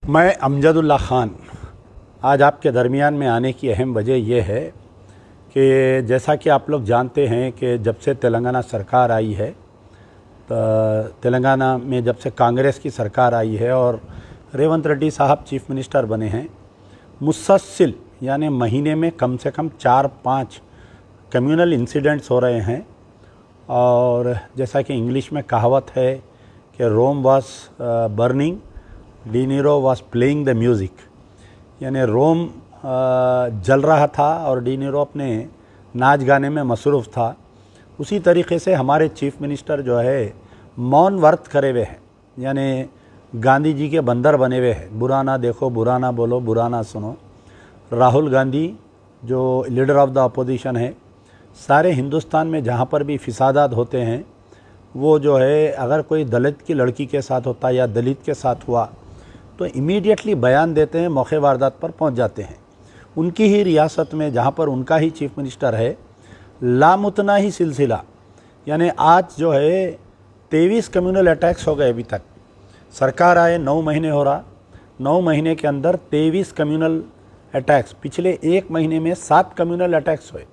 मैं अमजदुल्ला ख़ान आज आपके दरमियान में आने की अहम वजह यह है कि जैसा कि आप लोग जानते हैं कि जब से तेलंगाना सरकार आई है, तो तेलंगाना में जब से कांग्रेस की सरकार आई है और रेवंत रेड्डी साहब चीफ मिनिस्टर बने हैं, मुसलसल यानी महीने में कम से कम 4-5 कम्युनल इंसिडेंट्स हो रहे हैं। और जैसा कि इंग्लिश में कहावत है कि Rome was burning, the Nero was playing the music, यानी रोम जल रहा था और डी नीरो अपने नाच गाने में मसरूफ़ था। उसी तरीक़े से हमारे चीफ मिनिस्टर जो है मौन व्रत करे हुए हैं, यानी गांधी जी के बंदर बने हुए हैं, बुरा ना देखो, बुरा ना बोलो, बुरा ना सुनो। राहुल गांधी जो लीडर ऑफ द अपोजिशन है, सारे हिंदुस्तान में जहाँ पर भी फिसादात होते हैं, वो जो है अगर कोई दलित की लड़की के साथ होता या दलित के साथ हुआ तो इमीडिएटली बयान देते हैं, मौके वारदात पर पहुंच जाते हैं। उनकी ही रियासत में जहां पर उनका ही चीफ मिनिस्टर है, लामुतना ही सिलसिला, यानी आज जो है 23 कम्युनल अटैक्स हो गए। अभी तक सरकार आए 9 महीने हो रहा, 9 महीने के अंदर 23 कम्युनल अटैक्स। पिछले 1 महीने में 7 कम्युनल अटैक्स हुए,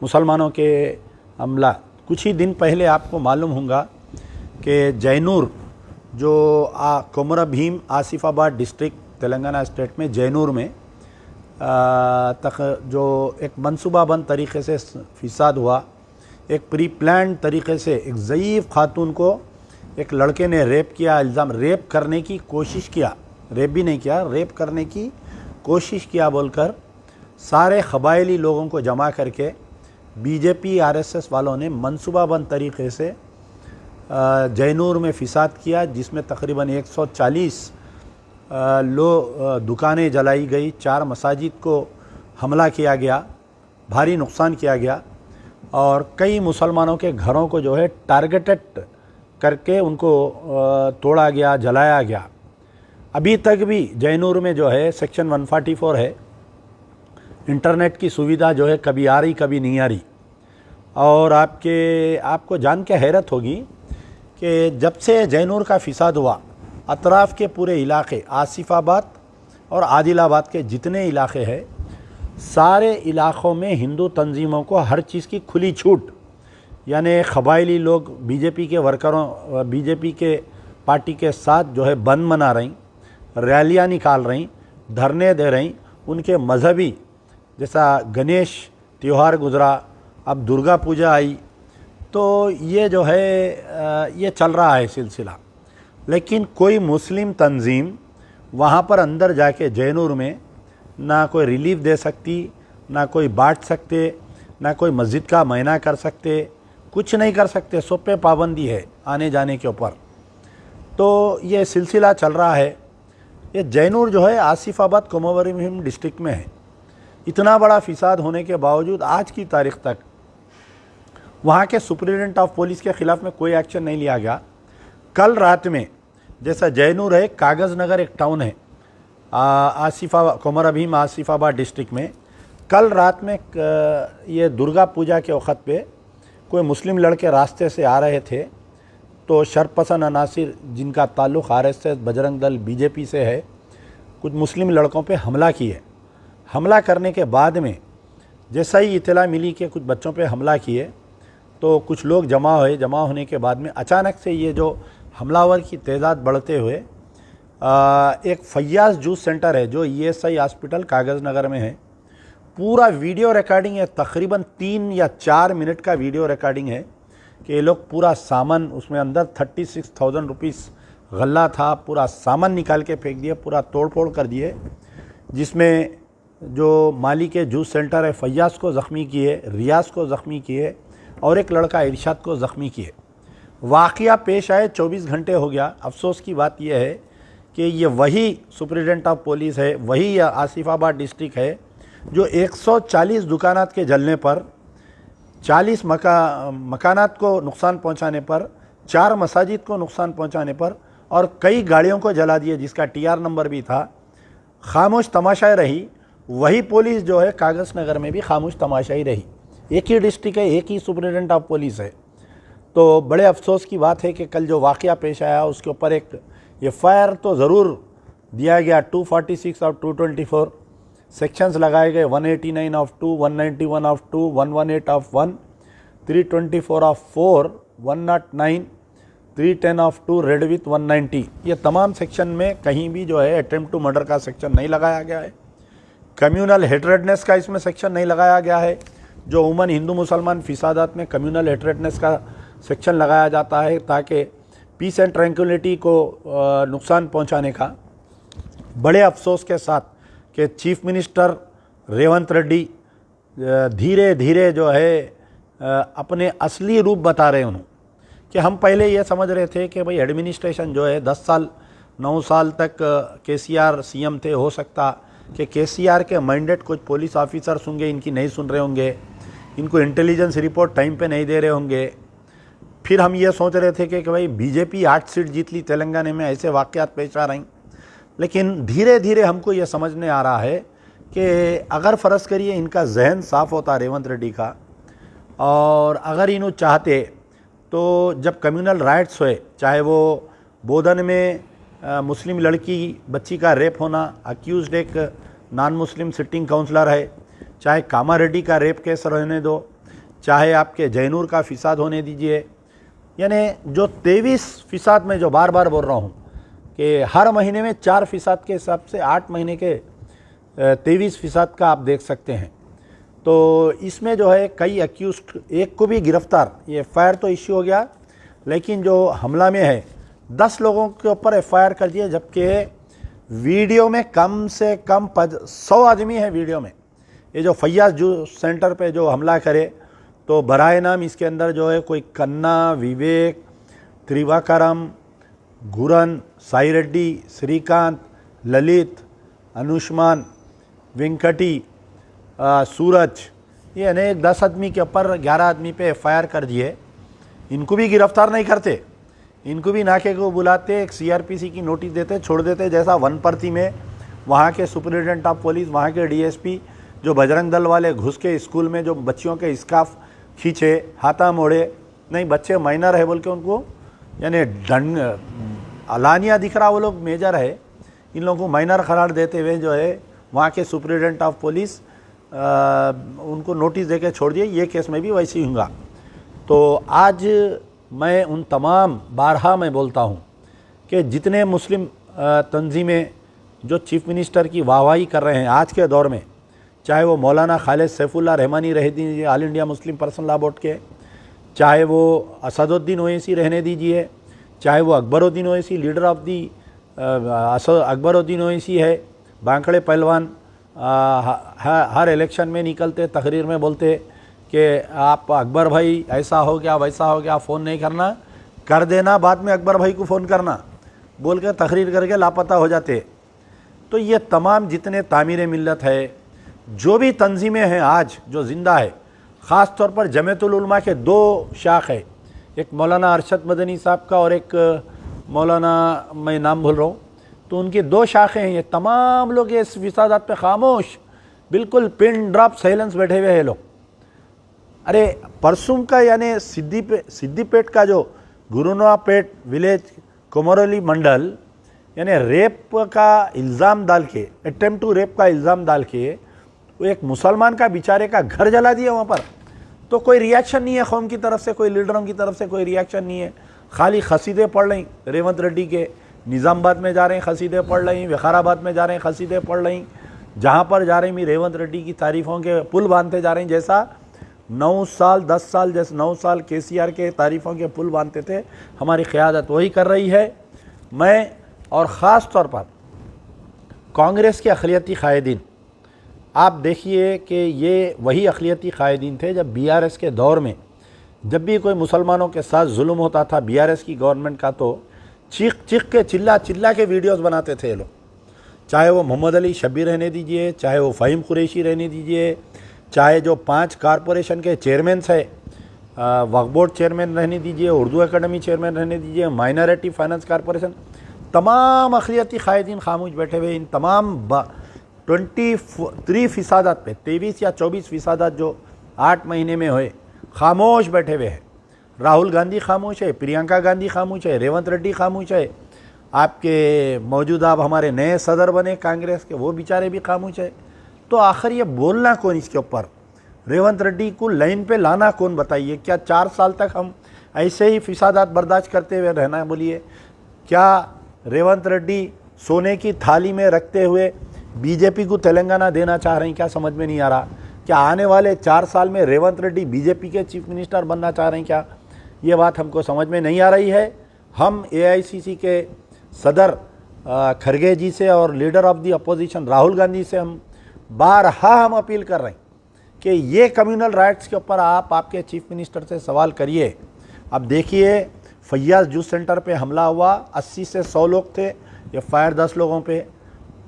मुसलमानों के हमला। कुछ ही दिन पहले आपको मालूम होगा कि जैनूर जो कोमरा भीम आसिफाबाद डिस्ट्रिक्ट तेलंगाना स्टेट में जैनूर में तक जो एक मनसूबाबंद तरीक़े से फिसाद हुआ, एक प्री प्लान तरीक़े से एक ज़ईफ़ खातून को एक लड़के ने रेप किया, इल्ज़ाम रेप करने की कोशिश किया, रेप भी नहीं किया, रेप करने की कोशिश किया बोलकर सारे क़बायली लोगों को जमा करके बीजेपी आरएसएस वालों ने मनसूबाबंद तरीक़े से जैनूर में फिसाद किया, जिसमें तकरीबन 140 दुकानें जलाई गई, 4 मसाजिद को हमला किया गया, भारी नुकसान किया गया और कई मुसलमानों के घरों को जो है टारगेटेड करके उनको तोड़ा गया, जलाया गया। अभी तक भी जैनूर में जो है सेक्शन 144 है, इंटरनेट की सुविधा जो है कभी आ रही कभी नहीं आ रही। और आपको जान के हैरत होगी कि जब से जैनूर का फिसाद हुआ, अतराफ़ के पूरे इलाके, आसिफाबाद और आदिलाबाद के जितने इलाके हैं, सारे इलाक़ों में हिंदू तंजीमों को हर चीज़ की खुली छूट, यानी क़बायली लोग बीजेपी के वर्करों, बीजेपी के पार्टी के साथ जो है बंद मना रही, रैलियाँ निकाल रही, धरने दे रही। उनके मजहबी, जैसा गणेश त्यौहार गुज़रा, अब दुर्गा पूजा आई, तो ये जो है ये चल रहा है सिलसिला। लेकिन कोई मुस्लिम तंजीम वहाँ पर अंदर जाके जैनूर में ना कोई रिलीफ दे सकती, ना कोई बांट सकते, ना कोई मस्जिद का महीना कर सकते, कुछ नहीं कर सकते। सब पे पाबंदी है आने जाने के ऊपर। तो ये सिलसिला चल रहा है। ये जैनूर जो है आसिफाबाद कोमरा भीम डिस्ट्रिक्ट में है। इतना बड़ा फिसाद होने के बावजूद आज की तारीख़ तक वहाँ के सुप्रिटेंडेंट ऑफ पुलिस के ख़िलाफ़ में कोई एक्शन नहीं लिया गया। कल रात में, जैसा जैनूर है, कागज़ नगर एक टाउन है कोमरा भीम आसिफाबाद डिस्ट्रिक्ट में, कल रात में ये दुर्गा पूजा के वक़्त पे कोई मुस्लिम लड़के रास्ते से आ रहे थे, तो शरपसंद अनासिर जिनका ताल्लुक़ आरएसएस, बजरंग दल, बीजेपी से है, कुछ मुस्लिम लड़कों पे हमला किए। हमला करने के बाद में जैसा ही इत्तला मिली कि कुछ बच्चों पे हमला किए, तो कुछ लोग जमा हुए। जमा होने के बाद में अचानक से ये जो हमलावर की तादाद बढ़ते हुए एक फैयाज़ जूस सेंटर है जो ईएसआई हॉस्पिटल कागज़ नगर में है, पूरा वीडियो रिकॉर्डिंग है, तकरीबन 3 या 4 मिनट का वीडियो रिकॉर्डिंग है कि ये लोग पूरा सामान, उसमें अंदर 36,000 रुपीज़ गल्ला था, पूरा सामान निकाल के फेंक दिए, पूरा तोड़ फोड़ कर दिए। जिसमें जो मालिक के जूस सेंटर है फैयाज़ को ज़ख्मी किए, रियाज को ज़ख्मी किए और एक लड़का इरशाद को ज़ख्मी किए। वाक़या पेश आए 24 घंटे हो गया। अफसोस की बात यह है कि ये वही सुप्रिटेंडेंट ऑफ पुलिस है, वही आसिफाबाद डिस्ट्रिक्ट है जो 140 दुकानात के जलने पर, 40 मकानात को नुकसान पहुंचाने पर, 4 मसाजिद को नुकसान पहुंचाने पर और कई गाड़ियों को जला दिए जिसका टीआर नंबर भी था, खामोश तमाशाई रही। वही पुलिस जो है कागज़ नगर में भी खामोश तमाशाई रही। एक ही डिस्ट्रिक्ट है, एक ही सुप्रिटेंडेंट ऑफ पुलिस है। तो बड़े अफसोस की बात है कि कल जो वाक़या पेश आया उसके ऊपर एक एफ़आईआर तो ज़रूर दिया गया 246 ऑफ 224, सेक्शंस लगाए गए 189 of 2, 191 of 2, 118 of 1, 324 of 4, 109, 310 of 2 red with 190। ये तमाम सेक्शन में कहीं भी जो है अटेम्प्ट टू मर्डर का सेक्शन नहीं लगाया गया है। कम्युनल हेट्रेडनेस का इसमें सेक्शन नहीं लगाया गया है। जो उमन हिंदू मुसलमान फिसादात में कम्युनल हेट्रेडनेस का सेक्शन लगाया जाता है ताकि पीस एंड ट्रैंक्विलिटी को नुकसान पहुंचाने का। बड़े अफसोस के साथ कि चीफ मिनिस्टर रेवंत रेड्डी धीरे धीरे जो है अपने असली रूप बता रहे हैं। कि हम पहले ये समझ रहे थे कि भाई एडमिनिस्ट्रेशन जो है 10 साल 9 साल तक केसीआर सीएम थे, हो सकता कि केसीआर के मैंडेट कुछ पुलिस ऑफिसर्स होंगे इनकी नहीं सुन रहे होंगे, इनको इंटेलिजेंस रिपोर्ट टाइम पे नहीं दे रहे होंगे। फिर हम ये सोच रहे थे कि भाई बीजेपी 8 सीट जीत ली तेलंगाना में, ऐसे वाक़यात पेश आ रही। लेकिन धीरे धीरे हमको ये समझने आ रहा है कि अगर फ़र्ज़ करिए इनका जहन साफ़ होता रेवंत रेड्डी का, और अगर इन्हों चाहते तो जब कम्युनल राइट्स हुए, चाहे वो बोधन में मुस्लिम लड़की बच्ची का रेप होना, अक्यूज़ड एक नॉन मुस्लिम सिटिंग काउंसलर है, चाहे कामा रेड्डी का रेप केस रहने दो, चाहे आपके जैनूर का फिसाद होने दीजिए, यानी जो 23% में जो बार बार बोल रहा हूँ कि हर महीने में 4% के हिसाब से 8 महीने के 23% का आप देख सकते हैं। तो इसमें जो है कई अक्यूज़ड, एक को भी गिरफ्तार, ये एफआईआर तो इश्यू हो गया, लेकिन जो हमला में है 10 लोगों के ऊपर एफआईआर कर दिए, जबकि वीडियो में कम से कम 100 आदमी है वीडियो में। ये जो फैयाज जूस सेंटर पे जो हमला करे तो बराए नाम इसके अंदर जो है कोई कन्ना, विवेक, त्रिवाकरम, गुरन, साई रेड्डी, श्रीकांत, ललित, अनुष्मान, वेंकटी, सूरज, ये अनेक 10 आदमी के ऊपर 11 आदमी पे एफआईआर कर दिए। इनको भी गिरफ्तार नहीं करते, इनको भी नाके को बुलाते, एक सीआरपीसी की नोटिस देते, छोड़ देते, जैसा वनपर्ती में वहाँ के सुपरिटेंडेंट ऑफ पुलिस, वहाँ के डीएसपी जो बजरंग दल वाले घुस के स्कूल में जो बच्चियों के स्काफ खींचे, हाथा मोड़े, नहीं बच्चे माइनर है बोल के उनको, यानी दंड अलानिया दिख रहा वो लोग मेजर है, इन लोगों को माइनर करार देते हुए जो है वहाँ के सुपरिटेंडेंट ऑफ पुलिस उनको नोटिस देके छोड़ दिए। ये केस में भी वैसे ही होगा। तो आज मैं उन तमाम बारहा मैं बोलता हूँ कि जितने मुस्लिम तंजीमें जो चीफ मिनिस्टर की वाहवाही कर रहे हैं आज के दौर में, चाहे वो मौलाना खालिद सैफुल्लाह रहमानी रह दीजिए all India Muslim personal law board के, चाहे वो असदुद्दीन ओवैसी रहने दीजिए, चाहे वो Akbaruddin Owaisi leader of the Akbaruddin Owaisi है, बांकड़े पहलवान हर इलेक्शन में निकलते तकरीर में बोलते कि आप अकबर भाई ऐसा हो गया वैसा हो गया, फ़ोन नहीं करना, कर देना बाद में अकबर भाई को फ़ोन करना बोल के तकरीर करके लापता हो जाते। तो ये तमाम जितने तामीर मिल्लत है, जो भी तंजीमें हैं आज जो ज़िंदा है, ख़ास तौर पर जमीयतुल उलमा के 2 शाख है, एक मौलाना अरशद मदनी साहब का और एक मौलाना मैं नाम भूल रहा हूँ, तो उनकी 2 शाखें हैं। ये तमाम लोग ये फिसादात पे खामोश, बिल्कुल पिन ड्रॉप साइलेंस बैठे हुए हैं लोग। अरे परसों का यानी सिद्दीपेट का जो गुरुनापेट विलेज कोमरोली मंडल, यानी रेप का इल्ज़ाम डाल के, अटेम्प्ट टू रेप का इल्ज़ाम डाल के वो एक मुसलमान का बेचारे का घर जला दिया वहाँ पर। तो कोई रिएक्शन नहीं है कौम की तरफ से, कोई लीडरों की तरफ से कोई रिएक्शन नहीं है। खाली खसीदे पढ़ रही रेवंत रेड्डी के, निज़ामबाद में जा रहे हैं खसीदे पढ़ रही, विकाराबाद में जा रहे हैं खसीदे पढ़ रही, जहाँ पर जा रही रेवंत रेड्डी की तारीफ़ों के पुल बांधते जा रहे हैं, जैसा 9 साल 10 साल जैसे 9 साल केसीआर के तारीफ़ों के पुल बांधते थे। हमारी क़यादत वही कर रही है। मैं और ख़ास तौर पर कांग्रेस के अक़लियती कायदीन, आप देखिए कि ये वही अक़लियती कायदीन थे जब बीआरएस के दौर में जब भी कोई मुसलमानों के साथ जुल्म होता था बीआरएस की गवर्नमेंट का, तो चीख चीख के चिल्ला चिल्ला के वीडियोस बनाते थे लोग। चाहे वो मोहम्मद अली शब्बीर रहने दीजिए, चाहे वो फ़हीम कुरैशी रहने दीजिए, चाहे जो 5 कारपोरेशन के चेयरमैन है, वक्फ बोर्ड चेयरमैन रहने दीजिए, उर्दू एकेडमी चेयरमैन रहने दीजिए, माइनॉरिटी फाइनेंस कारपोरेशन, तमाम अक़लियती कायदीन खामोश बैठे हुए। इन तमाम 23% पे 23 या 24% जो 8 महीने में हुए खामोश बैठे हुए हैं। राहुल गांधी खामोश है, प्रियंका गांधी खामोश है, रेवंत रेड्डी खामोश है, आपके मौजूदा अब हमारे नए सदर बने कांग्रेस के, वो बेचारे भी खामोश है। तो आखिर ये बोलना कौन इसके ऊपर? रेवंत रेड्डी को लाइन पे लाना कौन, बताइए? क्या 4 साल तक हम ऐसे ही फिसादात बर्दाश्त करते हुए रहना? बोलिए, क्या रेवंत रेड्डी सोने की थाली में रखते हुए बीजेपी को तेलंगाना देना चाह रहे हैं? क्या समझ में नहीं आ रहा? क्या आने वाले 4 साल में रेवंत रेड्डी बीजेपी के चीफ मिनिस्टर बनना चाह रहे हैं? क्या ये बात हमको समझ में नहीं आ रही है। हम एआईसीसी के सदर खरगे जी से और leader of the opposition Rahul Gandhi से हम अपील कर रहे हैं कि ये कम्युनल राइट्स के ऊपर आप आपके चीफ मिनिस्टर से सवाल करिए। अब देखिए, फैयाज जूस सेंटर पे हमला हुआ, 80 से 100 लोग थे, ये फायर 10 लोगों पे,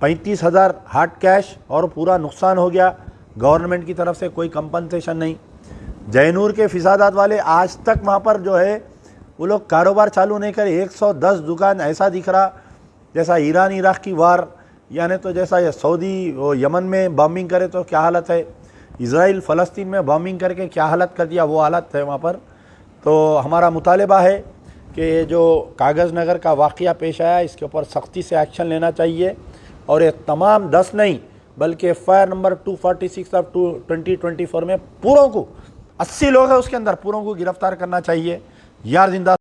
35,000 हार्ड कैश और पूरा नुकसान हो गया। गवर्नमेंट की तरफ से कोई कंपनसेशन नहीं। जयनूर के फिसादात वाले आज तक वहाँ पर जो है वो लोग कारोबार चालू नहीं करे। 110 दुकान, ऐसा दिख रहा जैसा ईरान इराक की वार, यानी तो जैसा ये सऊदी वो यमन में बॉम्बिंग करे तो क्या हालत है, इज़राइल फ़लस्तीन में बॉम्बिंग करके क्या हालत कर दिया, वो हालत है वहाँ पर। तो हमारा मुतालबा है कि जो कागज़ नगर का वाक़या पेश आया, इसके ऊपर सख्ती से एक्शन लेना चाहिए और ये तमाम 10 नहीं बल्कि एफआईआर नंबर 246 ऑफ 2024 में पूरों को, 80 लोग हैं उसके अंदर, पूरों को गिरफ्तार करना चाहिए। यार जिंदा